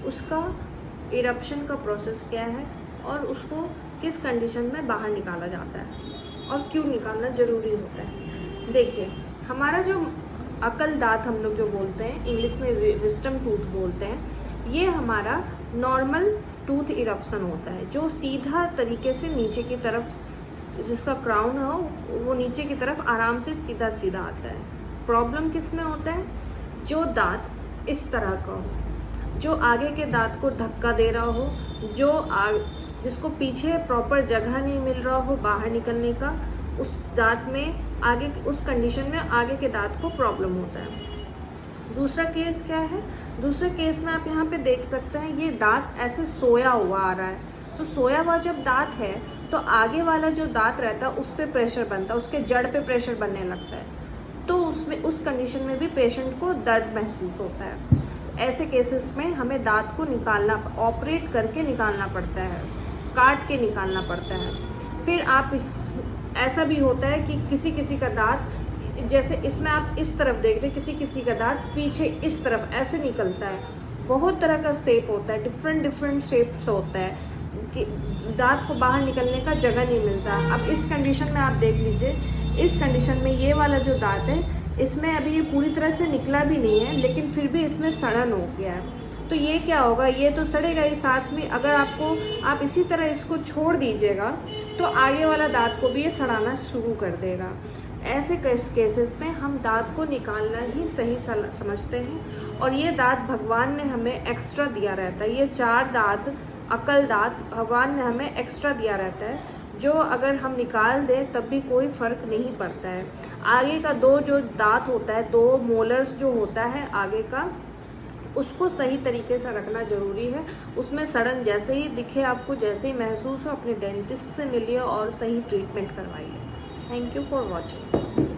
उसका इरप्शन का प्रोसेस क्या है और उसको किस कंडीशन में बाहर निकाला जाता है और क्यों निकालना ज़रूरी होता है। देखिए, हमारा जो अकल दांत हम लोग जो बोलते हैं, इंग्लिश में विस्डम टूथ बोलते हैं, ये हमारा नॉर्मल टूथ इरप्शन होता है जो सीधा तरीके से नीचे की तरफ, जिसका क्राउन हो वो नीचे की तरफ आराम से सीधा सीधा आता है। प्रॉब्लम किस में होता है? जो दांत इस तरह का हो, जो आगे के दांत को धक्का दे रहा हो, जिसको पीछे प्रॉपर जगह नहीं मिल रहा हो बाहर निकलने का, उस दांत में आगे, उस कंडीशन में आगे के दांत को प्रॉब्लम होता है। दूसरा केस क्या है? दूसरे केस में आप यहाँ पे देख सकते हैं, ये दांत ऐसे सोया हुआ आ रहा है। तो सोया हुआ जब दांत है तो आगे वाला जो दांत रहता है उस पर प्रेशर बनता है, उसके जड़ पे प्रेशर बनने लगता है, तो उसमें, उस कंडीशन में भी पेशेंट को दर्द महसूस होता है। ऐसे केसेस में हमें दांत को निकालना, ऑपरेट करके निकालना पड़ता है, काट के निकालना पड़ता है। फिर आप, ऐसा भी होता है कि किसी किसी का दांत, जैसे इसमें आप इस तरफ देख रहे हैं, किसी किसी का दांत पीछे इस तरफ ऐसे निकलता है। बहुत तरह का शेप होता है, डिफरेंट शेप्स होता है कि दांत को बाहर निकलने का जगह नहीं मिलता। अब इस कंडीशन में आप देख लीजिए, इस कंडीशन में ये वाला जो दांत है, इसमें अभी ये पूरी तरह से निकला भी नहीं है, लेकिन फिर भी इसमें सड़न हो गया है। तो ये क्या होगा? ये तो सड़ेगा ही, साथ में अगर आप इसी तरह इसको छोड़ दीजिएगा तो आगे वाला दांत को भी ये सड़ाना शुरू कर देगा। ऐसे केसेस में हम दांत को निकालना ही सही समझते हैं। और ये दांत भगवान ने हमें एक्स्ट्रा दिया रहता है, ये 4 दांत, अकल दांत भगवान ने हमें एक्स्ट्रा दिया रहता है, जो अगर हम निकाल दें तब भी कोई फर्क नहीं पड़ता है। आगे का 2 जो दांत होता है, 2 मोलर्स जो होता है आगे का, उसको सही तरीके से रखना ज़रूरी है। उसमें सड़न जैसे ही दिखे आपको, जैसे ही महसूस हो, अपने डेंटिस्ट से मिलिए और सही ट्रीटमेंट करवाइए। Thank you for watching.